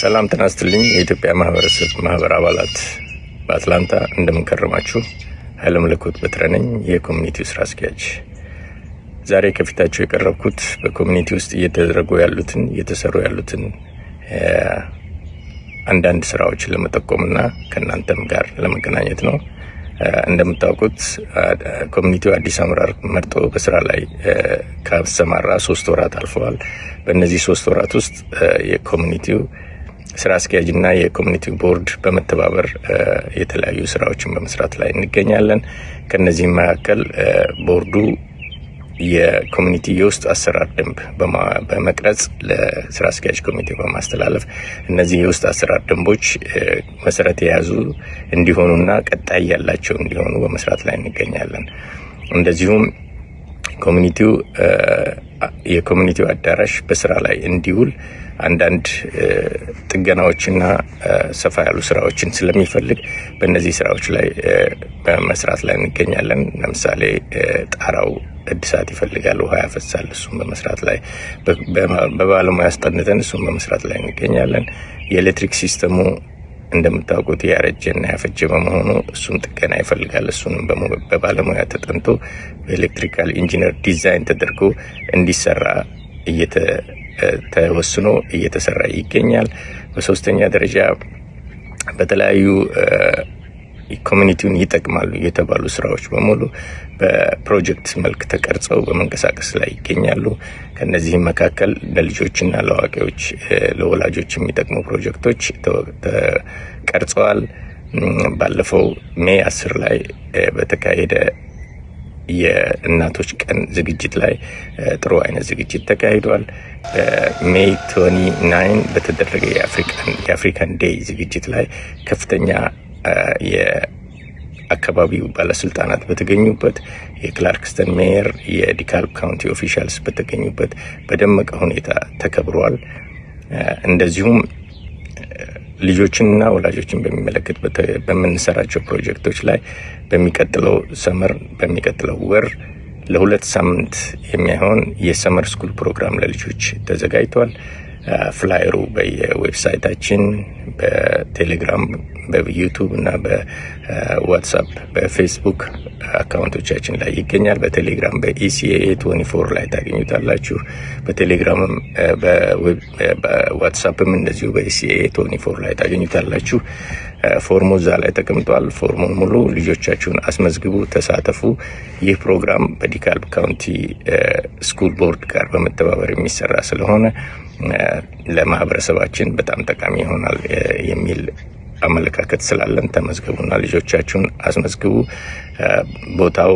ሰላም ጤና ይስጥልኝ የኢትዮጵያ ማህበር አባላት በአትላንታ እንደምንከረማችሁ ኃይለ መለኮት በትረ ነኝ የኮሚኒቲው ስራ አስኪያጅ። ዛሬ ከፊታችሁ የቀረብኩት በኮሚኒቲ ውስጥ እየተሰሩ ያሉትን አንዳንድ ስራዎችን ለመጠቆምና ከእናንተም ጋር ለመገናኘት ነው። እንደምታውቁት ኮሚኒቲው አዲስ አመራር መርጦ በስራ ላይ ካሰማራ 3 ወራት አልፈዋል። በእነዚህ 3 ወራት ውስጥ የኮሚኒቲው ስራ አስኪያጅና የኮሚኒቲው ቦርድ በመተባበር የተለያዩ ስራዎችን በመስራት ላይ እንገኛለን። ከነዚህ መካከል ቦርዱ የኮሚኒቲ የውስጥ አሰራር ደንብ በመቅረጽ ለስራ አስኪያጅ ኮሚቴው በማስተላለፍ እነዚህ የውስጥ አሰራር ደንቦች መሰረት የያዙ እንዲሆኑና ቀጣይ ያላቸው እንዲሆኑ በመስራት ላይ እንገኛለን። እንደዚሁም የኮሚኒቲው አዳራሽ በስራ ላይ እንዲውል አንዳንድ ጥገናዎችና ሰፋ ያሉ ስራዎችን ስለሚፈልግ በእነዚህ ስራዎች ላይ በመስራት ላይ እንገኛለን። ለምሳሌ ጣራው እድሳት ይፈልጋል፣ ውሃ ያፈሳል። እሱም በመስራት ላይ በባለሙያ አስጠንተን እሱም በመስራት ላይ እንገኛለን። የኤሌክትሪክ ሲስተሙ እንደምታውቁት ያረጀና ያፈጀ በመሆኑ እሱም ጥገና ይፈልጋል። እሱንም በባለሙያ ተጠንቶ በኤሌክትሪካል ኢንጂነር ዲዛይን ተደርጎ እንዲሰራ ተወስኖ እየተሰራ ይገኛል። በሶስተኛ ደረጃ በተለያዩ ኮሚኒቲውን ይጠቅማሉ የተባሉ ስራዎች በሙሉ በፕሮጀክት መልክ ተቀርጸው በመንቀሳቀስ ላይ ይገኛሉ። ከነዚህም መካከል ለልጆችና ለአዋቂዎች ለወላጆች የሚጠቅሙ ፕሮጀክቶች ተቀርጸዋል። ባለፈው ሜይ 10 ላይ በተካሄደ የእናቶች ቀን ዝግጅት ላይ ጥሩ አይነት ዝግጅት ተካሂዷል። ሜይ 29 በተደረገ የአፍሪካን ዴይ ዝግጅት ላይ ከፍተኛ የአካባቢው ባለስልጣናት በተገኙበት የክላርክስተን ሜየር፣ የዲካልብ ካውንቲ ኦፊሻልስ በተገኙበት በደመቀ ሁኔታ ተከብሯል። እንደዚሁም ልጆችንና ወላጆችን በሚመለከት በምንሰራቸው ፕሮጀክቶች ላይ በሚቀጥለው ወር ለ2 ሳምንት የሚሆን የሰመር ስኩል ፕሮግራም ለልጆች ተዘጋጅቷል። ፍላየሩ በየዌብሳይታችን፣ በቴሌግራም፣ በዩቱብ እና በዋትስአፕ በፌስቡክ አካውንቶቻችን ላይ ይገኛል። በቴሌግራም በኢሲኤ 24 ላይ ታገኙታላችሁ። በቴሌግራምም በዋትስአፕም እንደዚሁ በኢሲኤ 24 ላይ ታገኙታላችሁ። ፎርሙ እዛ ላይ ተቀምጧል። ፎርሙን ሙሉ፣ ልጆቻችሁን አስመዝግቡ፣ ተሳተፉ። ይህ ፕሮግራም በዲካልብ ካውንቲ ስኩል ቦርድ ጋር በመተባበር የሚሰራ ስለሆነ ለማህበረሰባችን በጣም ጠቃሚ ይሆናል የሚል አመለካከት ስላለን ተመዝገቡና ልጆቻችሁን አስመዝግቡ። ቦታው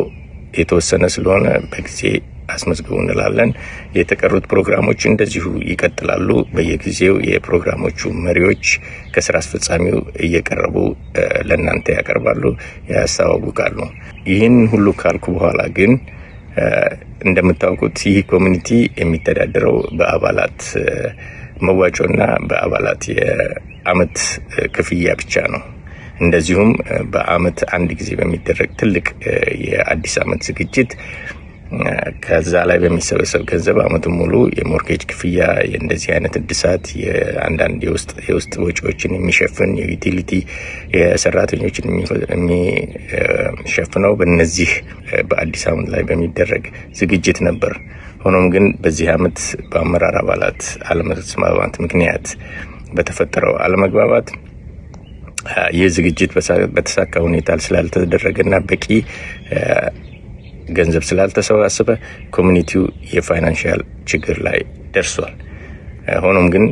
የተወሰነ ስለሆነ በጊዜ አስመዝግቡ እንላለን። የተቀሩት ፕሮግራሞች እንደዚሁ ይቀጥላሉ። በየጊዜው የፕሮግራሞቹ መሪዎች ከስራ አስፈጻሚው እየቀረቡ ለእናንተ ያቀርባሉ፣ ያስተዋውቃሉ። ይህን ሁሉ ካልኩ በኋላ ግን እንደምታውቁት ይህ ኮሚኒቲ የሚተዳደረው በአባላት መዋጮና በአባላት የአመት ክፍያ ብቻ ነው። እንደዚሁም በአመት አንድ ጊዜ በሚደረግ ትልቅ የአዲስ አመት ዝግጅት ከዛ ላይ በሚሰበሰብ ገንዘብ አመቱን ሙሉ የሞርጌጅ ክፍያ፣ የእንደዚህ አይነት እድሳት፣ የአንዳንድ የውስጥ ወጪዎችን የሚሸፍን የዩቲሊቲ የሰራተኞችን የሚሸፍነው በእነዚህ በአዲስ አመት ላይ በሚደረግ ዝግጅት ነበር። ሆኖም ግን በዚህ አመት በአመራር አባላት አለመስማማት ምክንያት በተፈጠረው አለመግባባት ይህ ዝግጅት በተሳካ ሁኔታ ስላልተደረገና በቂ ገንዘብ ስላልተሰባሰበ ኮሚኒቲው የፋይናንሻል ችግር ላይ ደርሷል። ሆኖም ግን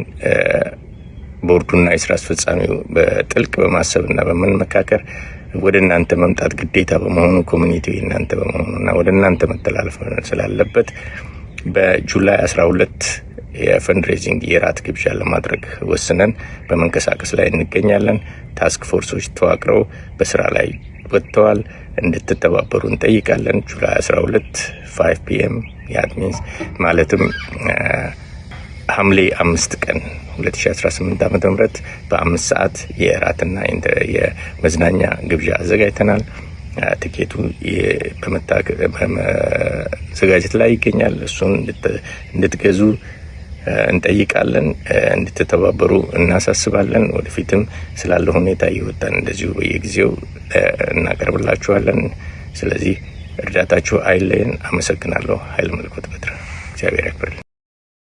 ቦርዱና የስራ አስፈጻሚው በጥልቅ በማሰብና በመመካከር ወደ እናንተ መምጣት ግዴታ በመሆኑ ኮሚኒቲው እናንተ በመሆኑና ወደ እናንተ መተላለፍ ስላለበት በጁላይ 12 የፈንድሬዚንግ የራት ግብዣ ለማድረግ ወስነን በመንቀሳቀስ ላይ እንገኛለን። ታስክ ፎርሶች ተዋቅረው በስራ ላይ ወጥተዋል። እንድትተባበሩ እንጠይቃለን። ጁላይ 12 5 PM ማለትም ሐምሌ 5 ቀን 2018 ዓ.ም በ5 ሰዓት የራትና የመዝናኛ ግብዣ አዘጋጅተናል። ትኬቱ በመዘጋጀት ላይ ይገኛል። እሱን እንድትገዙ እንጠይቃለን። እንድትተባበሩ እናሳስባለን። ወደፊትም ስላለ ሁኔታ እየወጣን እንደዚሁ በየጊዜው እናቀርብላችኋለን። ስለዚህ እርዳታችሁ አይለየን። አመሰግናለሁ። ኃይለ መለኮት በትረ እግዚአብሔር ያክብርልን።